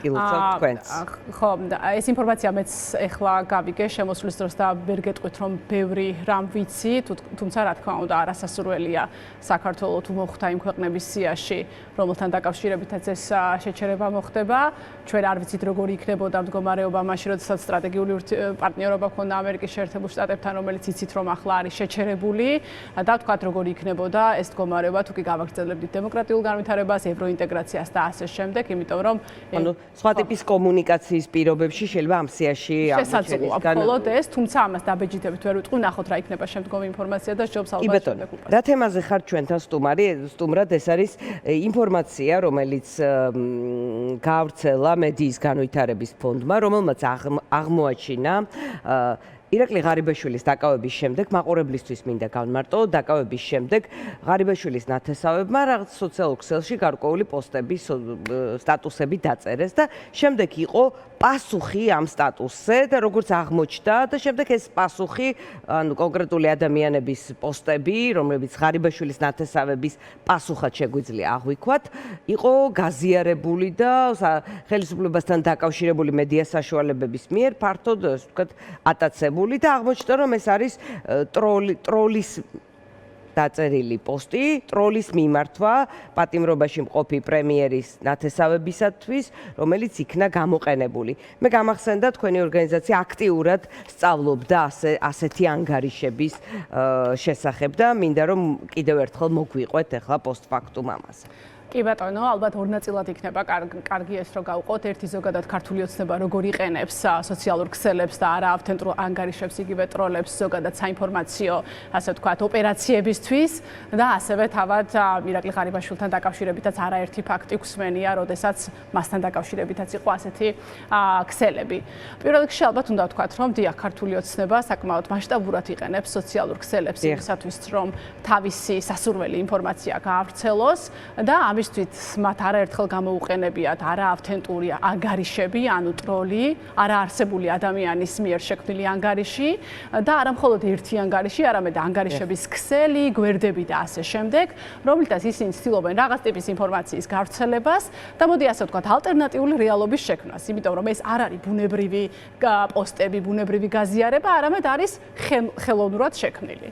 გილოცავთ თქვენც. ხო, ეს ინფორმაცია მეც ეხლა გავიგე შემოსვლის დროს და ვერ გეტყვით რომ ბევრი რამ ვიცი, თუმცა რა თქმა უნდა არასასურველია საქართველოს თუ მოხვდა იმ ქვეყნების სიაში, რომელთან დაკავშირებითაც ეს შეჩერება მოხდება. ჩვენ არ ვიცით როგორი იქნებოდა მდგომარეობა მაშინ, როდესაც სტრატეგიული პარტნიორობა ჰქონდა ამერიკის შეერთებულ შტატებთან, რომელიც იცით რომ ახლა არის შეჩერებული და ვთქვათ როგორი იქნებოდა ეს მდგომარეობა თუ კი გავაგრძელებდით დემოკრატიულ განვითარებას, ევროინტეგრაციას და ასე შემდეგ, იმიტომ რომ ანუ სხვა ტიპის კომუნიკაციის პირობებში შეიძლება ამ სიაში შესაძლოა მხოლოდ ეს, თუმცა ამას დაბეჯითებით ვერ ვიტყვი, ნახოთ რა იქნება შემდგომი ინფორმაცია და ჯობს ალბათ შემდეგ უპასუხოთ. რა თემაზე ხარ ჩვენთან სტუმრად, ეს არის ინფორმაცია, რომელიც გავრცელა მედიის განვითარების ფონდმა, რომელმაც აღმოაჩინა ირაკლი ღარიბაშვილის დაკავების შემდეგ, მაყურებლისთვის მინდა გავმარტო, დაკავების შემდეგ ღარიბაშვილის ნათესავებმა რაღაც სოციალურ ქსელში გარკვეული პოსტები, სტატუსები დაწერეს და შემდეგ იყო პასუხი ამ სტატუსზე და როგორც აღმოჩნდა და შემდეგ ეს პასუხი, ანუ კონკრეტული ადამიანების პოსტები, რომლებიც ღარიბაშვილის ნათესავების პასუხად შეგვიძლია აღვიქვათ, იყო გაზიარებული და ხელისუფლებასთან დაკავშირებული მედია საშუალებების მიერ ფართოდ, ასე ვთქვათ, ატაცებული და აღმოჩნდა რომ ეს არის ტროლის დაწერილი პოსტი, ტროლის მიმართვა პატიმრობაში მყოფი პრემიერის ნათესავებისათვის, რომელიც იქნა გამოყენებული. მე გამახსენდა თქვენი ორგანიზაცია აქტიურად სწავლობდა ასეთი ანგარიშების შესახებ და მინდა რომ კიდევ ერთხელ მოგვიყვეთ ახლა პოსტფაქტუმ ამაზე. კი ბატონო, ალბათ ორ ნაწილად იქნება კარგი ეს რომ გავუყოთ. ერთი ზოგადად ქართული ოცნება როგორ იყენებს სოციალურ ქსელებს და არა ავთენტურ ანგარიშებს, იგივე ტროლებს ზოგადად საინფორმაციო, ასე ვთქვათ, ოპერაციებისთვის და ასევე თავად ირაკლი ღარიბაშვილთან დაკავშირებითაც არაერთი ფაქტი გვსმენია, როდესაც მასთან დაკავშირებითაც იყო ასეთი ქსელები. პირველ რიგში ალბათ უნდა ვთქვათ, რომ დიახ, ქართული ოცნება საკმაოდ მასშტაბურად იყენებს სოციალურ ქსელებს იმისათვის, რომ თავისი სასურველი ინფორმაცია გაავრცელოს და ამისთვის მათ არაერთხელ გამოუყენებიათ არაავთენტური ანგარიშები, ანუ ტროლი, არაარსებული ადამიანის მიერ შექმნილი ანგარიში და არა მხოლოდ ერთი ანგარიში, არამედ ანგარიშების ქსელი, გვერდები და ასე შემდეგ, რომლითაც ისინი ცდილობენ რაღაც ტიპის ინფორმაციის გავრცელებას და მოდი ასე ვთქვათ, ალტერნატიული რეალობის შექმნას, იმიტომ რომ ეს არ არის ბუნებრივი პოსტები, ბუნებრივი გაზიარება, არამედ არის ხელოვნურად შექმნილი.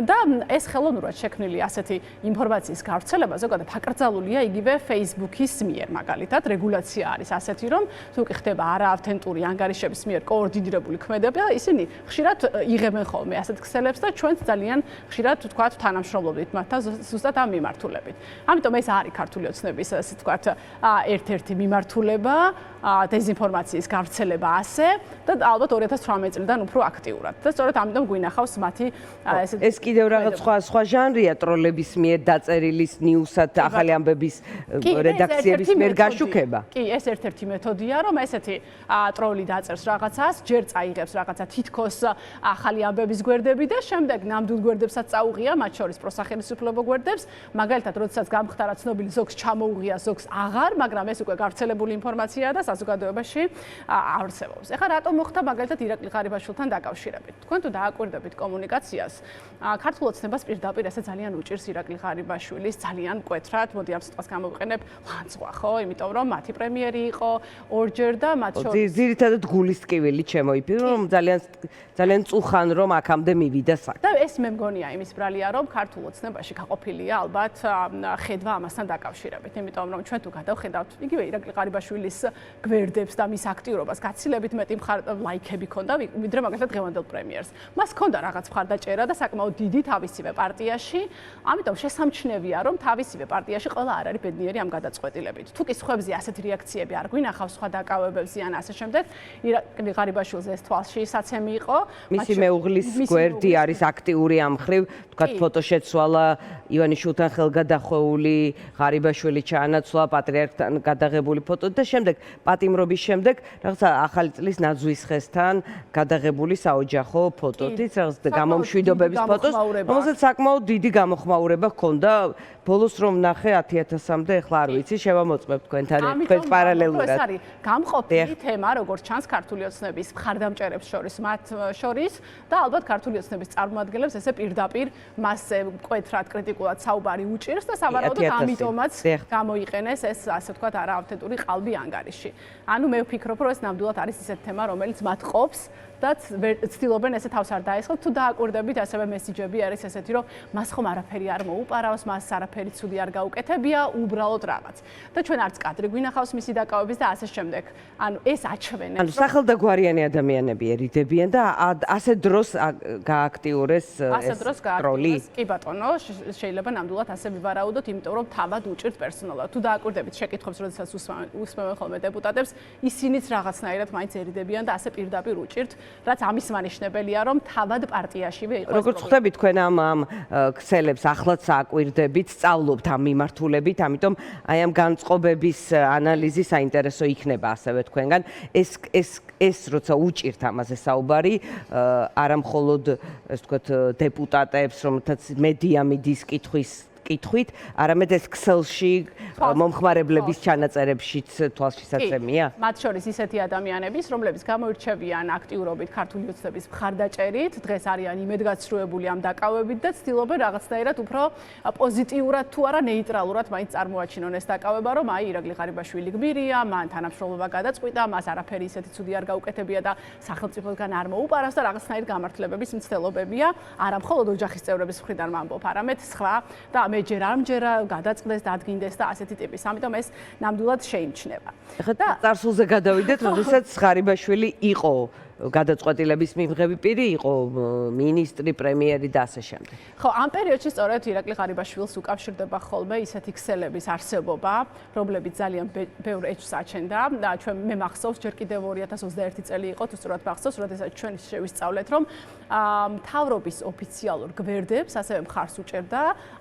და ეს ხელოვნურად შექმნილი ასეთი ინფორმაციის გავრცელება ზოგადად აკრძალულია იგივე Facebook-ის მიერ, მაგალითად, რეგულაცია არის ასეთი, რომ თუ კი ხდება არაავთენტური ანგარიშების მიერ კოორდინირებული ქმედება, ისინი ხშირად იღებენ ხოლმე ასეთ ქსელებს და ჩვენც ძალიან ხშირად ვთქვათ თანამშრომლობდით მათთან ზუსტად ამ მიმართულებით. ამიტომ ეს არის ქართული ოცნების ასე ვთქვათ ერთ-ერთი მიმართულება, დეზინფორმაციის გავრცელება ასე და ალბათ 2018 წლიდან უფრო აქტიურად. და სწორედ ამიტომ გვინახავს მათი ეს კიდევ რაღაც სხვა ჟანრია ტროლების მიერ დაწერილი ნიუსად ახალი ამბების რედაქციების მიერ გაშუქება. კი, ეს ერთ-ერთი მეთოდია, რომ ესეთი ტროლი დაწერს რაღაცას, ჯერ წაიღებს რაღაცა თითქოს ახალი ამბების გვერდები და შემდეგ ნამდვილ გვერდებსაც წაუღია, მათ შორის პროსახელისუფლებო გვერდებს, მაგალითად, როდესაც გამხდარა ცნობილი ზოგს ჩამოუღია, ზოგს აღარ, მაგრამ ეს უკვე გავრცელებული ინფორმაციაა და საზოგადოებაში არსებობს. ეხლა რატომ მოხდა მაგალითად ირაკლი ღარიბაშვილთან დაკავშირებით? თქვენ თუ დააკვირდებით კომუნიკაციას, ქართულ ოცნებას პირდაპირ ესე ძალიან უჭირს ირაკლი ღარიბაშვილის ძალიან მკვეთრად, მოდი ამ სიტყვას გამოვიყენებ, ლანძღვა, ხო? იმიტომ რომ მათი პრემიერი იყო ორჯერ და მათ შორის ძირითადად გულის ტკივილი ჩემოიფირო, რომ ძალიან წუხან რომ აქამდე მივიდა საქმე. და ეს მე მგონია იმის ბრალია, რომ ქართულ ოცნებაში გაყოფილია ალბათ ხედვა ამასთან დაკავშირებით, იმიტომ რომ ჩვენ თუ გადავხედავთ იგივე ირაკლი ღარიბაშვილის გვერდებს და მის აქტიურობას გაცილებით მეტი ლაიქები ქონდა, ვიდრე მაგალითად დღევანდელ პრემიერს. მას ქონდა რაღაც მხარდაჭერა და საკმაოდ დიდი თავისივე პარტიაში, ამიტომ შესამჩნევია, რომ თავისივე პარტიაში ყველა არ არის ბედნიერი ამ გადაწყვეტილებით. თუ კი სხვებზე ასეთი რეაქციები არ გვინახავს სხვა დაკავებებზე ან ასე შემდეგ, ირაკლი ღარიბაშვილს ეს თვალშისაცემი იყო. მისი მეუღლის გვერდი არის აქტიური ამ მხრივ, თქვათ ფოტოშეცვალა, ივანიშვილთან ხელგადახვეული, ღარიბაშვილი ჩაანაცვლა, პატრიარქთან გადაღებული ფოტო და შემდეგ პატიმრობის შემდეგ რაღაცა ახალი წლის ნაძვის ხესთან გადაღებული საოჯახო ფოტოთიც, რაღაც გამომშვიდობების ფოტოს, რომელსაც საკმაოდ დიდი გამოხმაურება ჰქონდა. ბოლოს რომ ნახე 10.000-მდე, ახლა არ ვიცი, შევამოწმებ თქვენთან პარალელურად. ეს არის გამყოფილი თემა, როგორც ჩანს ქართული ოცნების მხარდამჭერებს შორის, მათ შორის და ალბათ ქართული ოცნების წარმომადგენლებს ესე პირდაპირ მასზე მკვეთრად კრიტიკულად საუბარი უჭირს და სავარაუდოდ ამიტომაც გამოიყენეს ეს ასე ვთქვათ არაავთენტური ყალბი ანგარიში. ანუ მე ვფიქრობ, რომ ეს ნამდვილად არის ისეთი თემა, რომელიც მათ ყოფს და ცდილობენ ესე თავს არ დაესხოთ. თუ დააკვირდებით, ასევე მესიჯები არის ესეთი, რომ მას ხომ არაფერი არ მოუპარავს, მას არაფერი ცუდი არ გაუკეთებია, უბრალოდ რაღაც. და ჩვენ არც კადრი გვინახავს მისი დაკავების და ასე შემდეგ. ანუ ეს აჩვენებს. ანუ სახელდაგვარიანი ადამიანები ერიდებიან და ასე დროს გააქტიურეს ეს როლი. კი ბატონო, შეიძლება ნამდვილად ასე ვივარაუდოთ, იმიტომ რომ თავად უჭირთ პერსონალად. თუ დააკვირდებით შეკითხვებს, როდესაც უსმენენ ხოლმე დეპუტატებს, ისინიც რაღაცნაირად მაინც ერიდებიან და ასე პირდაპირ უჭირთ. რაც ამის მანიშნებელია, რომ თავად პარტიაშივე იყოს. როგორც ხვდებით, თქვენ ამ ქსელებს ახლაც აკვირდებით, სწავლობთ ამ მიმართულებით, ამიტომ აი ამ განწყობების ანალიზი საინტერესო იქნება ასევე თქვენგან. ეს როცა უჭირთ ამაზე საუბარი, არა მხოლოდ ეს თქვათ დეპუტატებს, რომელთაც მედია მიდის კითხვით, არამედ ეს ქსელში მომხმარებლების ჩანაწერებშიც თვალშისაცემია? მათ შორის ისეთი ადამიანების, რომლებიც გამოირჩევიან აქტიურობით ქართული ოცნების მხარდაჭერით, დღეს არიან იმედგაცრუებული ამ დაკავებით და ცდილობენ რაღაცნაირად უფრო პოზიტიურად თუ არა ნეიტრალურად მაინც წარმოაჩინონ ეს დაკავება, რომ აი ირაკლი ღარიბაშვილი გმირია, მან თანამშრომლობა გადაწყვიტა, მას არაფერი ისეთი ცუდი არ გაუკეთებია და სახელმწიფოსგან არ მოუპარავს და რაღაცნაირ გამართლებების მცდელობებია, არა მხოლოდ ოჯახის წევრების მხრიდან ვამბობ, არამედ სხვა და მე ჯერ ამჯერა გადაწყდეს, დადგინდეს და ასეთი ტიპის. ამიტომ ეს ნამდვილად შეიმჩნევა. და წარსულზე გადავიდეთ, როდესაც ღარიბაშვილი იყო გადაწყვეტილების მიღები პირი, იყო მინისტრი, პრემიერი და ასე შემდეგ. ხო, ამ პერიოდში სწორედ ირაკლი ღარიბაშვილს უკავშირდება ხოლმე ისეთი ქსელების არსებობა, რომლებიც ძალიან ბევრ ეჭვს აჩენდა. ჩვენ მე მახსოვს, ჯერ კიდევ 2021 წელი იყო, თუ სწორად მახსოვს, როდესაც ჩვენ შევისწავლეთ, რომ მთავრობის ოფიციალურ გვერდებს ასევე მხარს უჭერდა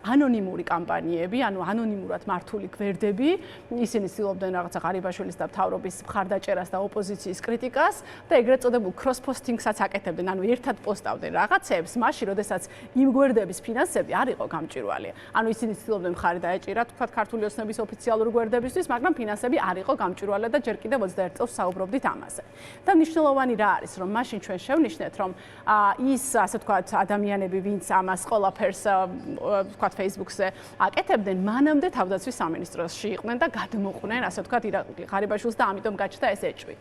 ანონიმური კამპანიები, ანუ ანონიმურად მართული გვერდები. ისინი ცდილობდნენ რაღაცა ღარიბაშვილის და მთავრობის მხარდაჭერას და ოპოზიციის კრიტიკას და ეგრეთ წოდებულ cross-posting-საც აკეთებდნენ, ანუ ერთად პოსტავდნენ რაღაცებს, მაშინ, როდესაც იმ გვერდების ფინანსები არ იყო გამჭვირვალე. ანუ ისინი ცდილობდნენ მხარი დაეჭირათ, თქვათ, ქართული ოცნების ოფიციალური გვერდებისთვის, მაგრამ ფინანსები არ იყო გამჭვირვალე და ჯერ კიდევ 21 წელს საუბრობდით ამაზე. და მნიშვნელოვანი რა არის, რომ მაშინ ჩვენ შევნიშნეთ, რომ ის, ასე ვთქვათ, ადამიანები, ვინც ამას ყველაფერს, ვთქვათ, Facebook-ზე აკეთებდნენ, მანამდე თავდაცვის სამინისტროში იყვნენ და გადმოყვნენ, ასე ვთქვათ, ირაკლი ღარიბაშვილს და ამიტომ გაჩნდა ეს ეჭვი.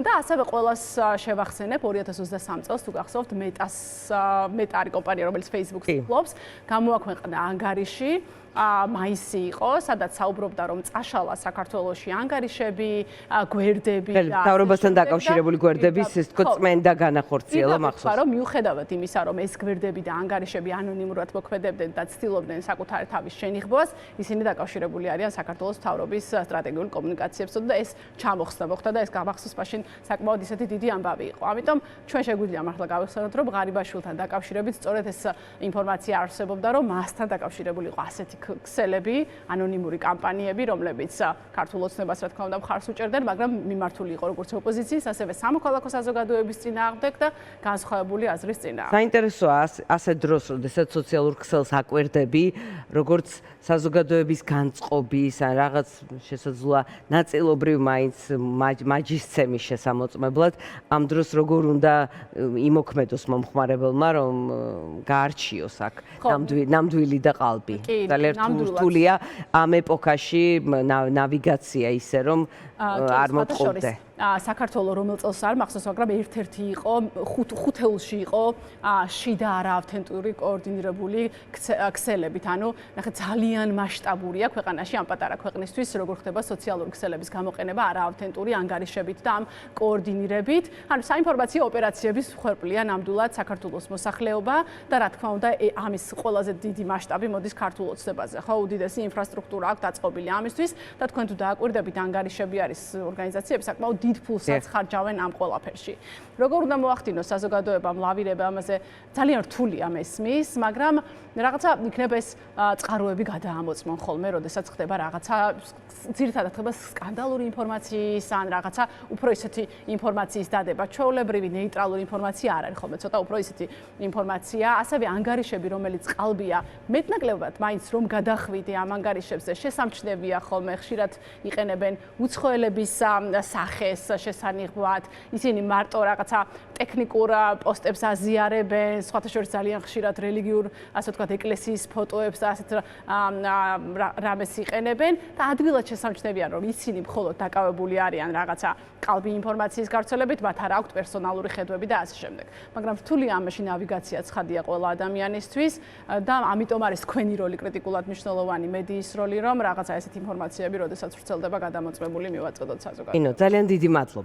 და ასევე ყველას შევახსენებ 2023 წელს თუ გახსოვთ მეტა არის კომპანია, რომელიც Facebook-ს ფლობს, გამოაქვეყნა ანგარიში მაისი იყო, სადაც საუბრობდა, რომ წაშალა საქართველოში ანგარიშები, გვერდები და მთავრობასთან დაკავშირებული გვერდების ეს თქო წმენდა განახორციელა მახსოვს. რომ მიუხედავად იმისა, რომ ეს გვერდები და ანგარიშები ანონიმურად მოქმედებდნენ და ცდილობდნენ საკუთარი თავის შენიღბვას, ისინი დაკავშირებული არიან საქართველოს მთავრობის სტრატეგიულ კომუნიკაციებსა და ეს მოხდა და ეს გამახსოვს მაშინ საკმაოდ ისეთი დიდი ამბავი იყო. ამიტომ ჩვენ შეგვიძლია მართლა გავიხსენოთ, რომ ღარიბაშვილთან დაკავშირებით სწორედ ეს ინფორმაცია არსებობდა, რომ მასთან დაკავშირებული იყო ასეთი ქსელები, ანონიმური კამპანიები, რომლებიც ქართულ ოცნებას რა თქმა უნდა მხარს უჭერდნენ, მაგრამ მიმართული იყო როგორც ოპოზიციის, ასევე სამოქალაქო საზოგადოების წინააღმდეგ და განსხვავებული აზრის წინააღმდეგ. საინტერესოა ასე დროს, როდესაც სოციალურ ქსელს აკვირდები, როგორც საზოგადოების განწყობის ან რაღაც შესაძლოა ნაწილობრივ მაინც მაჯისცემის შესამოწმებლად, ამ დროს როგორ უნდა იმოქმედოს მომხმარებელმა, რომ გაარჩიოს აქ ნამდვილი და ყალბი. ძალიან რთულია ამ ეპოქაში ნავიგაცია ისე რომ არ მოტყუდე. საქართველოს რომელ წელს არ მახსოვს, მაგრამ ერთ-ერთი იყო ხუთეულში იყო შიდა არაავთენტური კოორდინირებული ქსელებით. ანუ ნახე ძალიან მასშტაბურია ქვეყანაში ამ პატარა ქვეყნისთვის, როგორ ხდება სოციალური ქსელების გამოყენება არაავთენტური ანგარიშებით და ამ კოორდინირებით. ანუ საინფორმაციო ოპერაციების ხერხლია ნამდვილად საქართველოს მოსახლეობა და რა თქმა უნდა ამის ყველაზე დიდი მასშტაბი მოდის ქართულ ოცნებაზე. ხო, უდიდესი ინფრასტრუქტურა აქვს დაწყობილი ამისთვის და თქვენ თუ დააკვირდებით ანგარიშები არის ორგანიზაციები საკმაოდ დიდ ფულსაც ხარჯავენ ამ ყველაფერში. როგორ უნდა მოახდინოს საზოგადოებამ ლავირება ამაზე ძალიან რთულია მესმის, მაგრამ რაღაცა იქნება ეს წყაროები გადაამოწმონ ხოლმე, როდესაც ხდება რაღაცა ძირითადად ხდება სკანდალური ინფორმაციის ან რაღაცა უფრო ისეთი ინფორმაციის დადება, ჩვეულებრივი ნეიტრალური ინფორმაცია არ არის ხოლმე, ცოტა უფრო ისეთი ინფორმაცია, ასევე ანგარიშები, რომელიც ყალბია, მეტნაკლებად მაინც რომ გადახვიდე ამ ანგარიშებზე, შესამჩნევია ხოლმე, ხშირად იყენებენ უცხოელების სახეს ეს შესანიღბად, ისინი მარტო რაღაცა ტექნიკურ პოსტებს აზიარებენ, სხვათა შორის ძალიან ხშირად რელიგიურ, ასე ვთქვათ, ეკლესიის ფოტოებს და ასეთ რამეს იყენებენ და ადვილად შესამჩნევია, რომ ისინი მხოლოდ დაკავებული არიან რაღაცა ყალბი ინფორმაციის გავრცელებით, მათ არ აქვთ პერსონალური ხედვები და ასე შემდეგ. მაგრამ რთული ამაში ნავიგაცია ცხადია ყველა ადამიანისთვის და ამიტომ არის თქვენი როლი კრიტიკულად მნიშვნელოვანი, მედიის როლი, რომ რაღაცა ესეთი ინფორმაციები, როდესაც ვრცელდება, გადამოწმებული მივაწოდოთ საზოგადოებას. ძალიან დიდი მადლობა.